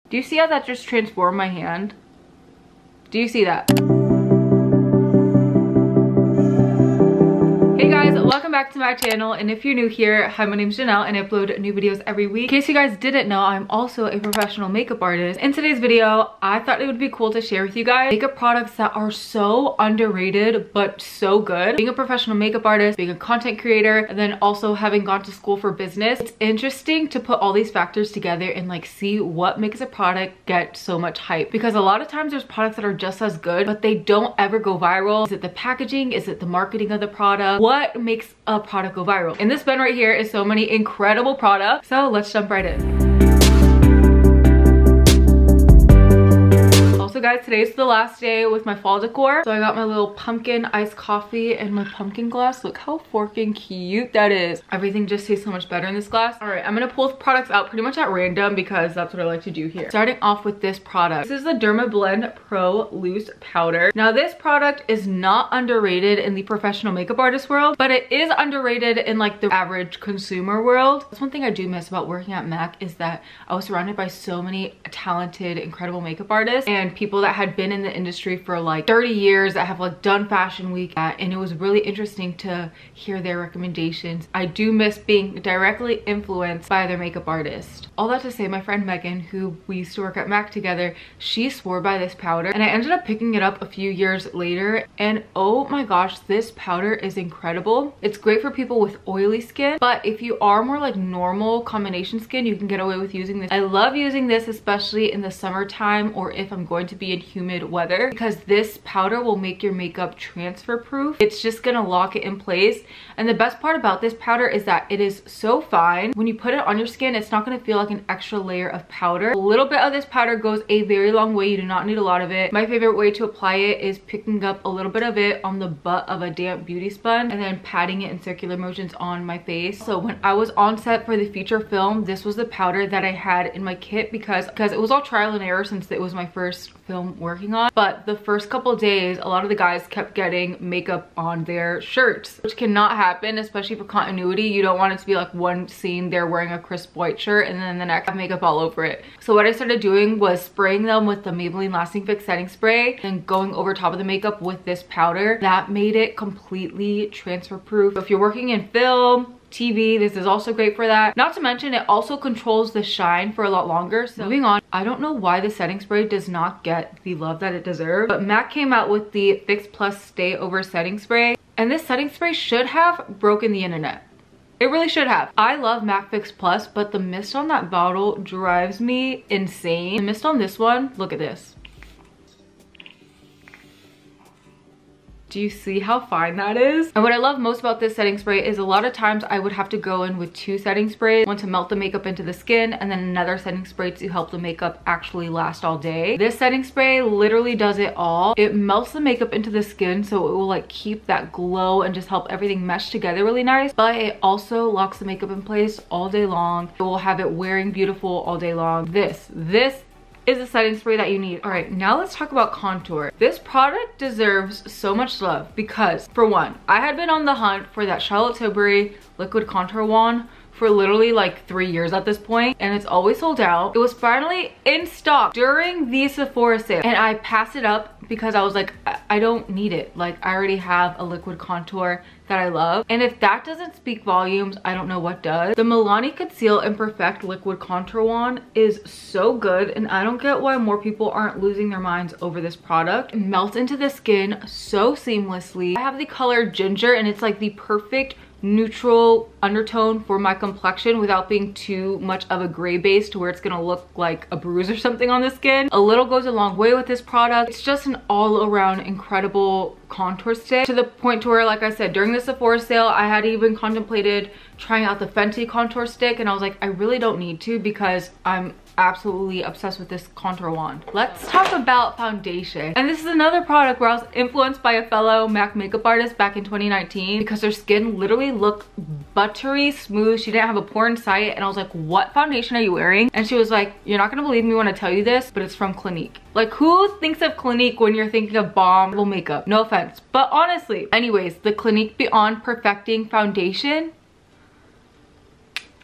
Do you see how that just transformed my hand? Do you see that? Hey guys, welcome back to my channel, and if you're new here, hi, my name's Janelle and I upload new videos every week. In case you guys didn't know, I'm also a professional makeup artist. In today's video, I thought it would be cool to share with you guys makeup products that are so underrated but so good. Being a professional makeup artist, being a content creator, and then also having gone to school for business, it's interesting to put all these factors together and like see what makes a product get so much hype, because a lot of times there's products that are just as good but they don't ever go viral. Is it the packaging? Is it the marketing of the product? What makes a product go viral? In this bin right here is so many incredible products, so let's jump right in. Also guys, today's the last day with my fall decor, so I got my little pumpkin iced coffee and my pumpkin glass. Look how forking cute that is. Everything just tastes so much better in this glass. All right, I'm gonna pull products out pretty much at random because that's what I like to do here. Starting off with this product. This is the Derma Blend Pro Loose Powder. Now this product is not underrated in the professional makeup artist world, but it is underrated in like the average consumer world. That's one thing I do miss about working at MAC, is that I was surrounded by so many talented, incredible makeup artists and people that had been in the industry for like 30 years, that have like done fashion week, and it was really interesting to hear their recommendations. I do miss being directly influenced by their makeup artist. All that to say, my friend Megan, who we used to work at MAC together, she swore by this powder, and I ended up picking it up a few years later, and oh my gosh, this powder is incredible. It's great for people with oily skin, but if you are more like normal combination skin, you can get away with using this. I love using this especially in the summertime or if I'm going to be in humid weather, because this powder will make your makeup transfer proof. It's just gonna lock it in place, and the best part about this powder is that it is so fine. When you put it on your skin, it's not gonna feel like an extra layer of powder. A little bit of this powder goes a very long way. You do not need a lot of it. My favorite way to apply it is picking up a little bit of it on the butt of a damp beauty sponge and then patting it in circular motions on my face. So when I was on set for the feature film, this was the powder that I had in my kit because it was all trial and error since it was my first film working on. But the first couple days, a lot of the guys kept getting makeup on their shirts, which cannot happen, especially for continuity. You don't want it to be like one scene they're wearing a crisp white shirt and then the next have makeup all over it. So what I started doing was spraying them with the Maybelline Lasting Fix setting spray and going over top of the makeup with this powder. That made it completely transfer proof. So if you're working in film, TV, this is also great for that. Not to mention, it also controls the shine for a lot longer. So moving on, I don't know why the setting spray does not get the love that it deserves, but MAC came out with the Fix Plus Stay Over setting spray, and this setting spray should have broken the internet. It really should have. I love MAC Fix Plus, but the mist on that bottle drives me insane. The mist on this one, look at this. Do you see how fine that is? And what I love most about this setting spray is a lot of times I would have to go in with two setting sprays, one to melt the makeup into the skin and then another setting spray to help the makeup actually last all day. This setting spray literally does it all. It melts the makeup into the skin, so it will like keep that glow and just help everything mesh together really nice, but it also locks the makeup in place all day long. It will have it wearing beautiful all day long. This is a setting spray that you need. All right, now let's talk about contour. This product deserves so much love because, for one, I had been on the hunt for that Charlotte Tilbury liquid contour wand for literally like 3 years at this point, and it's always sold out. It was finally in stock during the Sephora sale, and I passed it up because I was like, I don't need it. Like, I already have a liquid contour that I love, and if that doesn't speak volumes, I don't know what does. The Milani Conceal and Perfect liquid contour wand is so good, and I don't get why more people aren't losing their minds over this product. It melts into the skin so seamlessly. I have the color Ginger, and it's like the perfect neutral undertone for my complexion without being too much of a gray base to where it's gonna look like a bruise or something on the skin. A little goes a long way with this product. It's just an all-around incredible contour stick, to the point to where, like I said, during the Sephora sale, I had even contemplated trying out the Fenty contour stick, and I was like, I really don't need to because I'm absolutely obsessed with this contour wand. Let's talk about foundation. And this is another product where I was influenced by a fellow MAC makeup artist back in 2019 because her skin literally looked buttery smooth. She didn't have a pore in sight, and I was like, what foundation are you wearing? And she was like, you're not gonna believe me when I tell you this, but it's from Clinique. Like, who thinks of Clinique when you're thinking of bomb makeup? No offense, but honestly. Anyways, the Clinique Beyond Perfecting Foundation,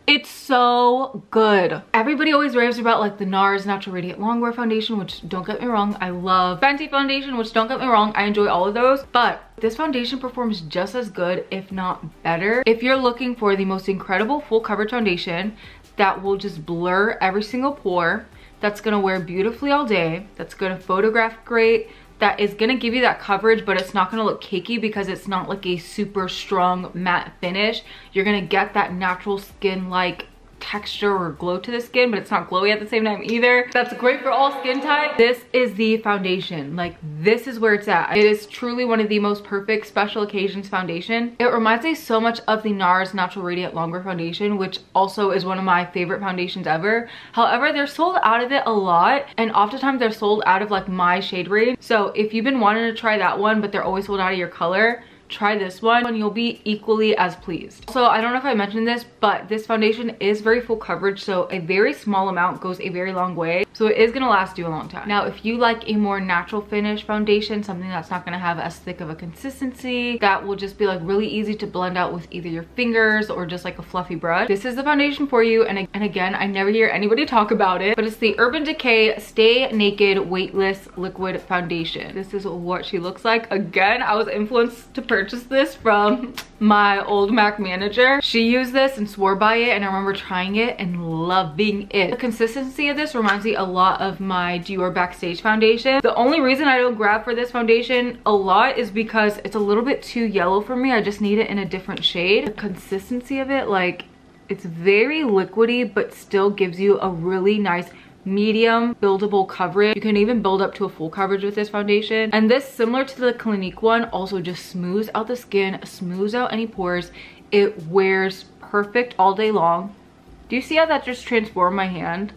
It's so good. Everybody always raves about like the NARS Natural Radiant Longwear foundation, which don't get me wrong, I love Fenty foundation, which don't get me wrong, I enjoy all of those, but this foundation performs just as good, if not better. If you're looking for the most incredible full coverage foundation that will just blur every single pore, that's gonna wear beautifully all day, that's gonna photograph great, that is gonna give you that coverage, but it's not gonna look cakey because it's not like a super strong matte finish. You're gonna get that natural skin like texture or glow to the skin, but it's not glowy at the same time either. That's great for all skin types. This is the foundation. Like, this is where it's at. It is truly one of the most perfect special occasions foundation. It reminds me so much of the NARS Natural Radiant Longwear foundation, which also is one of my favorite foundations ever. However, they're sold out of it a lot, and oftentimes they're sold out of like my shade range. So if you've been wanting to try that one, but they're always sold out of your color, try this one and you'll be equally as pleased. So I don't know if I mentioned this, but this foundation is very full coverage, so a very small amount goes a very long way, so it is going to last you a long time. Now if you like a more natural finish foundation, something that's not going to have as thick of a consistency, that will just be like really easy to blend out with either your fingers or just like a fluffy brush, this is the foundation for you. And again, I never hear anybody talk about it, but it's the Urban Decay Stay Naked Weightless Liquid Foundation. This is what she looks like. Again, I was influenced to purchase this from my old MAC manager. She used this and swore by it, and I remember trying it and loving it. The consistency of this reminds me a lot of my Jouer Backstage foundation. The only reason I don't grab for this foundation a lot is because it's a little bit too yellow for me. I just need it in a different shade. The consistency of it, like, it's very liquidy but still gives you a really nice medium buildable coverage. You can even build up to a full coverage with this foundation, and this, similar to the Clinique one, also just smooths out the skin, smooths out any pores. It wears perfect all day long. Do you see how that just transformed my hand?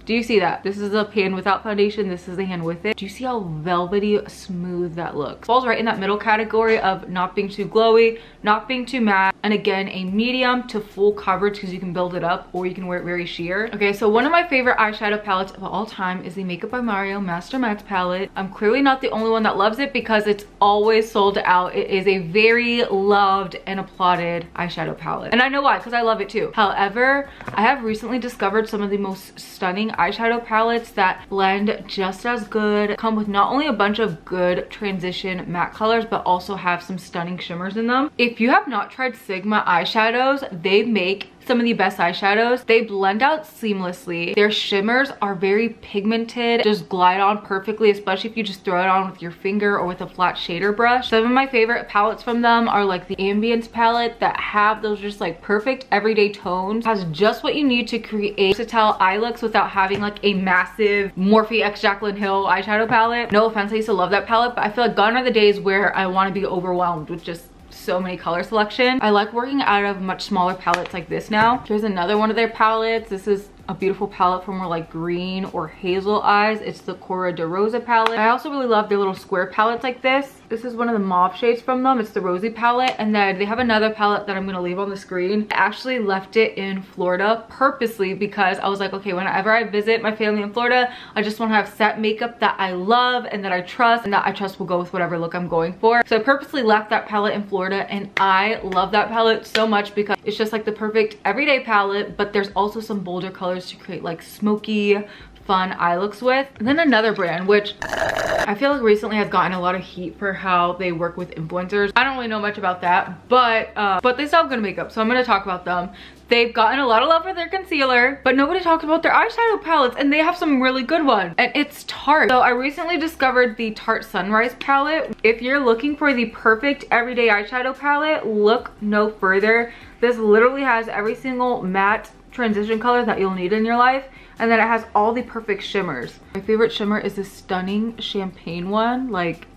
Do you see that? This is a hand without foundation, this is the hand with it. Do you see how velvety smooth that looks? Falls right in that middle category of not being too glowy, not being too matte, and again, a medium to full coverage because you can build it up or you can wear it very sheer. Okay, so one of my favorite eyeshadow palettes of all time is the Makeup by Mario Master Matte palette. I'm clearly not the only one that loves it because it's always sold out. It is a very loved and applauded eyeshadow palette, and I know why, because I love it too. However, I have recently discovered some of the most stunning eyeshadow palettes that blend just as good, come with not only a bunch of good transition matte colors, but also have some stunning shimmers in them. If you have not tried Sigma eyeshadows, they make some of the best eyeshadows. They blend out seamlessly. Their shimmers are very pigmented, just glide on perfectly, especially if you just throw it on with your finger or with a flat shader brush. Some of my favorite palettes from them are like the Ambience palette that have those just like perfect everyday tones. Has just what you need to create versatile eye looks without having like a massive Morphe x Jaclyn Hill eyeshadow palette. No offense, I used to love that palette, but I feel like gone are the days where I want to be overwhelmed with just so many color selection. I like working out of much smaller palettes like this now. Here's another one of their palettes. This is a beautiful palette for more like green or hazel eyes. It's the Cora de Rosa palette. I also really love their little square palettes like this. This is one of the mauve shades from them. It's the Rosy palette. And then they have another palette that I'm going to leave on the screen. I actually left it in Florida purposely because I was like, okay, whenever I visit my family in Florida, I just want to have set makeup that I love and that I trust, and that I trust will go with whatever look I'm going for. So I purposely left that palette in Florida, and I love that palette so much because it's just like the perfect everyday palette, but there's also some bolder colors to create like smoky, fun eye looks with. And then another brand, which I feel like recently has gotten a lot of heat for how they work with influencers. I don't really know much about that, but they still have good makeup, so I'm gonna talk about them. They've gotten a lot of love for their concealer, but nobody talks about their eyeshadow palettes, and they have some really good ones, and it's Tarte. So I recently discovered the Tarte Sunrise palette. If you're looking for the perfect everyday eyeshadow palette, look no further. This literally has every single matte transition color that you'll need in your life, and then it has all the perfect shimmers. My favorite shimmer is this stunning champagne one. Like,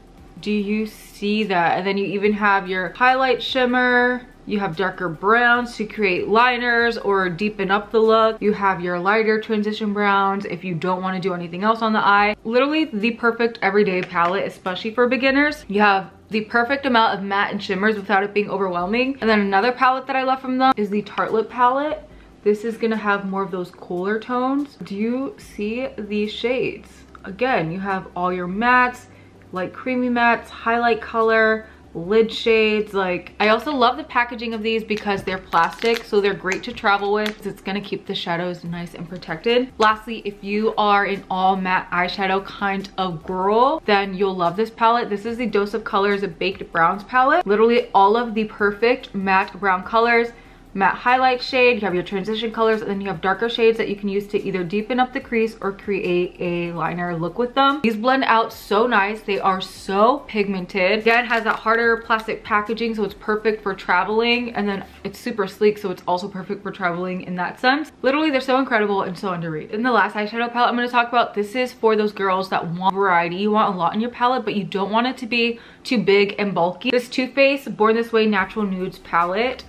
do you see that? And then you even have your highlight shimmer. You have darker browns to create liners or deepen up the look. You have your lighter transition browns if you don't want to do anything else on the eye. Literally the perfect everyday palette, especially for beginners. You have the perfect amount of matte and shimmers without it being overwhelming. And then another palette that I love from them is the Tartelette Palette. This is gonna have more of those cooler tones. Do you see these shades? Again, you have all your mattes, light creamy mattes, highlight color, lid shades. Like, I also love the packaging of these because they're plastic, so they're great to travel with. It's gonna keep the shadows nice and protected. Lastly, if you are an all matte eyeshadow kind of girl, then you'll love this palette. This is the Dose of Colors Baked Browns palette. Literally all of the perfect matte brown colors, matte highlight shade, you have your transition colors, and then you have darker shades that you can use to either deepen up the crease or create a liner look with them. These blend out so nice. They are so pigmented. Again, it has that harder plastic packaging, so it's perfect for traveling, and then it's super sleek, so it's also perfect for traveling in that sense. Literally, they're so incredible and so underrated. And the last eyeshadow palette I'm going to talk about, this is for those girls that want variety. You want a lot in your palette, but you don't want it to be too big and bulky. This Too Faced Born This Way Natural Nudes palette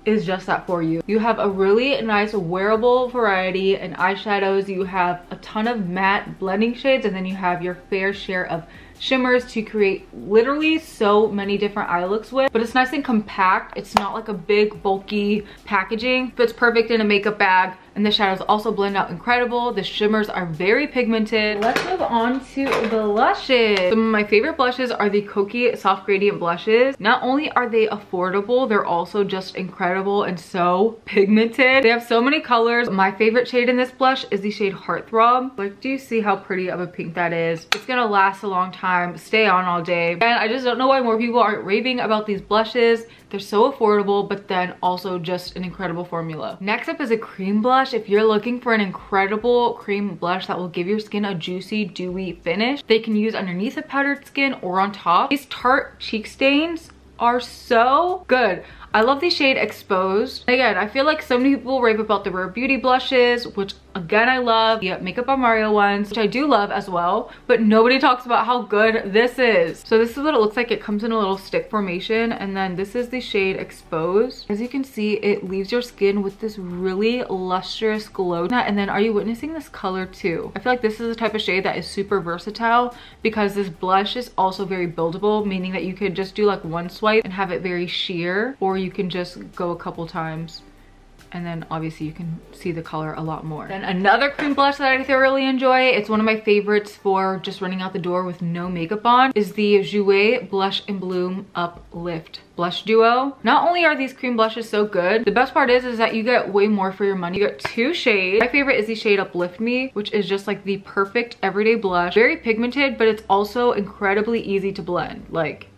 is just that for you. You have a really nice wearable variety in eyeshadows. You have a ton of matte blending shades, and then you have your fair share of shimmers to create literally so many different eye looks with. But it's nice and compact. It's not like a big bulky packaging. Fits perfect in a makeup bag, and the shadows also blend out incredible. The shimmers are very pigmented. Let's move on to blushes. Some of my favorite blushes are the Kokie Soft Gradient blushes. Not only are they affordable, they're also just incredible and so pigmented. They have so many colors. My favorite shade in this blush is the shade Heartthrob. Like, do you see how pretty of a pink that is? It's gonna last a long time, stay on all day. And I just don't know why more people aren't raving about these blushes. They're so affordable, but then also just an incredible formula. Next up is a cream blush. If you're looking for an incredible cream blush that will give your skin a juicy, dewy finish, they can use underneath of powdered skin or on top. These Tarte cheek stains are so good. I love the shade Exposed. Again, I feel like so many people rave about the Rare Beauty blushes, which again I love. The Makeup by Mario ones, which I do love as well, but nobody talks about how good this is. So this is what it looks like. It comes in a little stick formation, and then this is the shade Exposed. As you can see, it leaves your skin with this really lustrous glow. And then are you witnessing this color too? I feel like this is the type of shade that is super versatile because this blush is also very buildable, meaning that you could just do like one swipe and have it very sheer, or you can just go a couple times and then obviously you can see the color a lot more. Then another cream blush that I thoroughly enjoy, it's one of my favorites for just running out the door with no makeup on, is the Jouer Blush and Bloom Uplift Blush Duo. Not only are these cream blushes so good, the best part is that you get way more for your money. You get two shades. My favorite is the shade Uplift Me, which is just like the perfect everyday blush. Very pigmented, but it's also incredibly easy to blend. Like,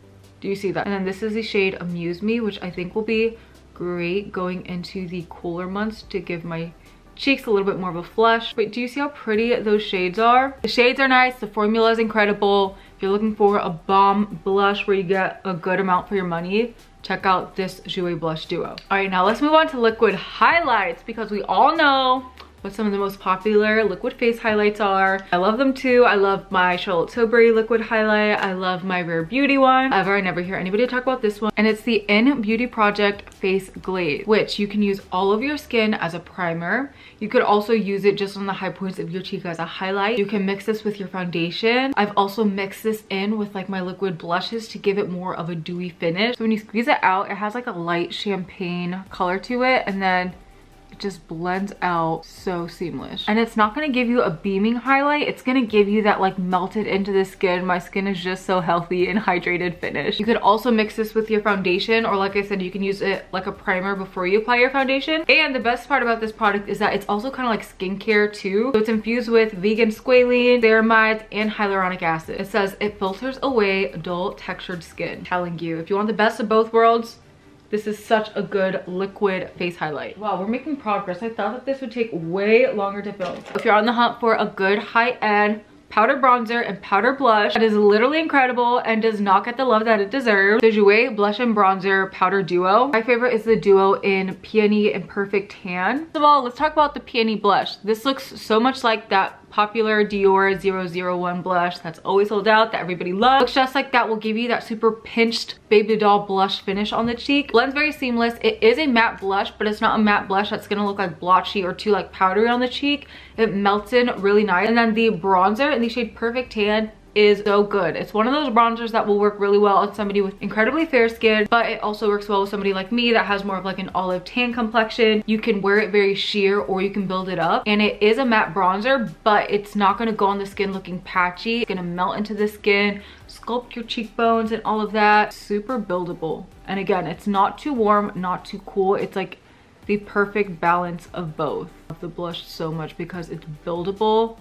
do you see that? And then this is the shade Amuse Me, which I think will be great going into the cooler months to give my cheeks a little bit more of a flush. But do you see how pretty those shades are? The shades are nice, the formula is incredible. If you're looking for a bomb blush where you get a good amount for your money, check out this Jouer Blush Duo. All right, now let's move on to liquid highlights, because we all know what some of the most popular liquid face highlights are. I love them too. I love my Charlotte Tilbury liquid highlight. I love my Rare Beauty one. However, I never hear anybody talk about this one. And it's the In Beauty Project Face Glaze, which you can use all over your skin as a primer. You could also use it just on the high points of your cheek as a highlight. You can mix this with your foundation. I've also mixed this in with like my liquid blushes to give it more of a dewy finish. So when you squeeze it out, it has like a light champagne color to it, and then it just blends out so seamless. And it's not going to give you a beaming highlight, it's going to give you that like melted into the skin, my skin is just so healthy and hydrated finish. You could also mix this with your foundation, or like I said, you can use it like a primer before you apply your foundation. And the best part about this product is that it's also kind of like skincare too. So it's infused with vegan squalene, ceramides, and hyaluronic acid. It says it filters away dull textured skin. I'm telling you, if you want the best of both worlds, this is such a good liquid face highlight. Wow, we're making progress. I thought that this would take way longer to film. If you're on the hunt for a good high-end powder bronzer and powder blush that is literally incredible and does not get the love that it deserves, the Jouer Blush and Bronzer Powder Duo. My favorite is the duo in Peony and Perfect Tan. First of all, let's talk about the Peony blush. This looks so much like that popular Dior 001 blush that's always sold out, that everybody loves. Looks just like that, will give you that super pinched baby doll blush finish on the cheek. Blends very seamless. It is a matte blush, but it's not a matte blush that's gonna look like blotchy or too like powdery on the cheek. It melts in really nice. And then the bronzer in the shade Perfect Tan is so good. It's one of those bronzers that will work really well on somebody with incredibly fair skin, but it also works well with somebody like me that has more of like an olive tan complexion. You can wear it very sheer or you can build it up, and it is a matte bronzer, but it's not going to go on the skin looking patchy. It's going to melt into the skin, sculpt your cheekbones and all of that. Super buildable. And again, it's not too warm, not too cool. It's like the perfect balance of both. I love the blush so much because it's buildable.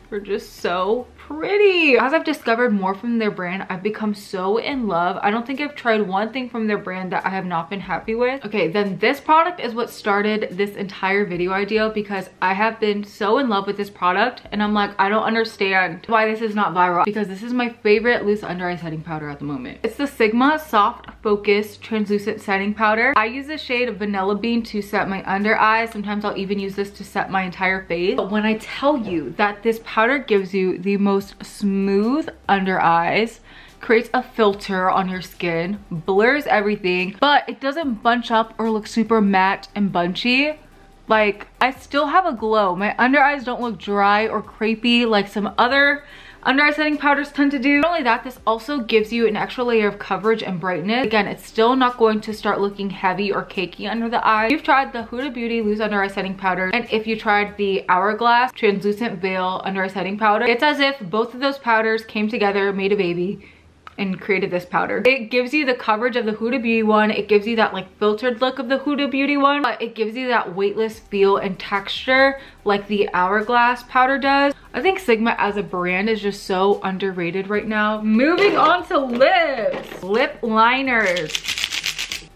They're just so pretty. As I've discovered more from their brand, I've become so in love. I don't think I've tried one thing from their brand that I have not been happy with. Okay, then this product is what started this entire video idea, because I have been so in love with this product and I'm like, I don't understand why this is not viral, because this is my favorite loose under eye setting powder at the moment. It's the Sigma Soft Focus Translucent Setting Powder. I use the shade Vanilla Bean to set my under eyes. Sometimes I'll even use this to set my entire face. But when I tell you that this powder gives you the most smooth under eyes, creates a filter on your skin, blurs everything, but it doesn't bunch up or look super matte and bunchy. Like, I still have a glow. My under eyes don't look dry or crepey like some other under eye setting powders tend to do. Not only that, this also gives you an extra layer of coverage and brightness. Again, it's still not going to start looking heavy or cakey under the eye. If you've tried the Huda Beauty loose under eye setting powder, and if you tried the Hourglass translucent veil under eye setting powder, it's as if both of those powders came together, made a baby, and created this powder. It gives you the coverage of the Huda Beauty one. It gives you that like filtered look of the Huda Beauty one, but it gives you that weightless feel and texture like the Hourglass powder does. I think Sigma as a brand is just so underrated right now. Moving on to lips. Lip liners.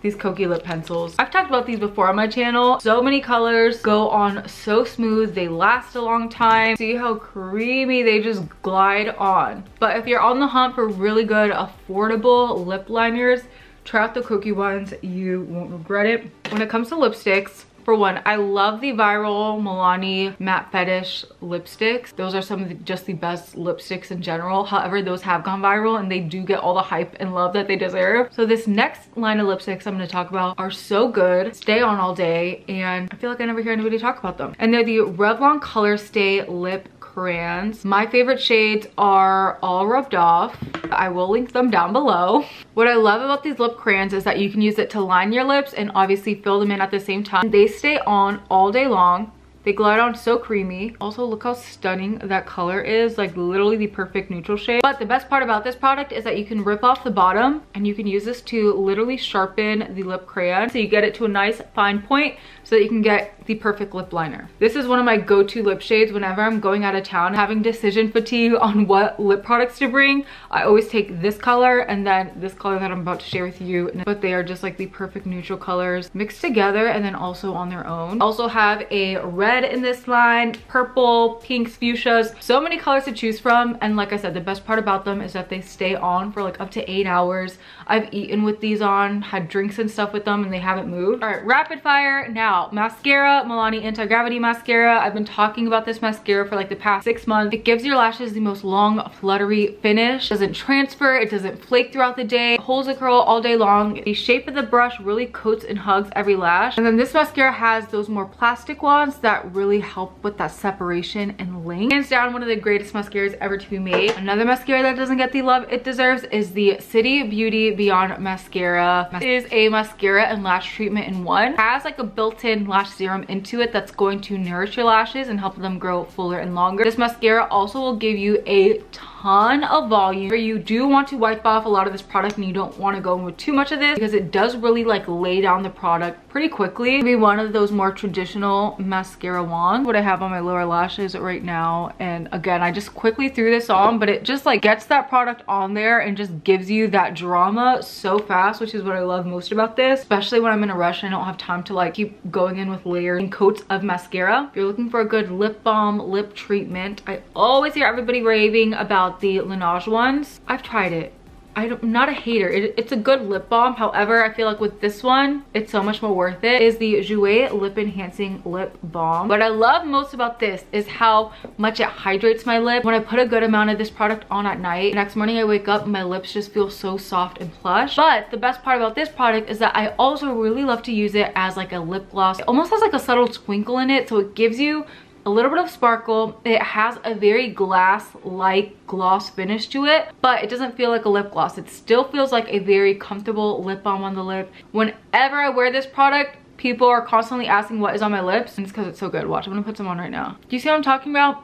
These Kokie lip pencils. I've talked about these before on my channel. So many colors, go on so smooth, they last a long time. See how creamy they just glide on. But if you're on the hunt for really good, affordable lip liners, try out the Kokie ones. You won't regret it. When it comes to lipsticks, for one, I love the viral Milani Matte Fetish lipsticks. Those are some of just the best lipsticks in general. However, those have gone viral and they do get all the hype and love that they deserve. So this next line of lipsticks I'm gonna talk about are so good, stay on all day, and I feel like I never hear anybody talk about them. And they're the Revlon Color Stay Lip Crayons. My favorite shades are All Rubbed Off. I will link them down below. What I love about these lip crayons is that you can use it to line your lips and obviously fill them in at the same time. They stay on all day long. They glide on so creamy. Also, look how stunning that color is, like literally the perfect neutral shade. But the best part about this product is that you can rip off the bottom and you can use this to literally sharpen the lip crayon. So you get it to a nice fine point so that you can get the perfect lip liner. This is one of my go-to lip shades whenever I'm going out of town, having decision fatigue on what lip products to bring. I always take this color and then this color that I'm about to share with you, but they are just like the perfect neutral colors mixed together and then also on their own. Also have a red in this line, purple, pinks, fuchsias, so many colors to choose from. And like I said, the best part about them is that they stay on for like up to 8 hours. I've eaten with these on, had drinks and stuff with them, and they haven't moved. All right, rapid fire now. Mascara, Milani Anti-Gravity Mascara. I've been talking about this mascara for like the past 6 months. It gives your lashes the most long, fluttery finish. Doesn't transfer, it doesn't flake throughout the day, holds a curl all day long. The shape of the brush really coats and hugs every lash. And then this mascara has those more plastic ones that really help with that separation and length. Hands down, one of the greatest mascaras ever to be made. Another mascara that doesn't get the love it deserves is the City Beauty Beyond Mascara. It is a mascara and lash treatment in one. It has like a built-in lash serum into it that's going to nourish your lashes and help them grow fuller and longer. This mascara also will give you a ton of volume. Where you do want to wipe off a lot of this product and you don't want to go in with too much of this, because it does really like lay down the product pretty quickly. It'll be one of those more traditional mascara wands. What I have on my lower lashes right now, and again, I just quickly threw this on, but it just like gets that product on there and just gives you that drama so fast, which is what I love most about this, especially when I'm in a rush and I don't have time to like keep going in with layers and coats of mascara. If you're looking for a good lip balm lip treatment, I always hear everybody raving about the Laneige ones. I've tried it. I'm not a hater. It's a good lip balm. However, I feel like with this one, it's so much more worth it. Is the Jouer Lip Enhancing Lip Balm. What I love most about this is how much it hydrates my lip. When I put a good amount of this product on at night, the next morning I wake up and my lips just feel so soft and plush. But the best part about this product is that I also really love to use it as like a lip gloss. It almost has like a subtle twinkle in it, so it gives you a little bit of sparkle. It has a very glass-like gloss finish to it, but it doesn't feel like a lip gloss. It still feels like a very comfortable lip balm on the lip. Whenever I wear this product, people are constantly asking what is on my lips, and it's because it's so good. Watch, I'm gonna put some on right now. Do you see what I'm talking about?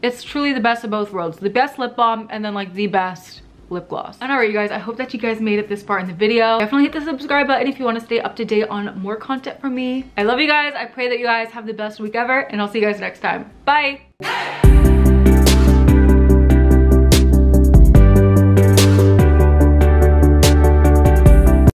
It's truly the best of both worlds. The best lip balm and then like the best lip gloss. And alright, you guys, I hope that you guys made it this far in the video. Definitely hit the subscribe button if you want to stay up to date on more content from me. I love you guys. I pray that you guys have the best week ever, and I'll see you guys next time. Bye.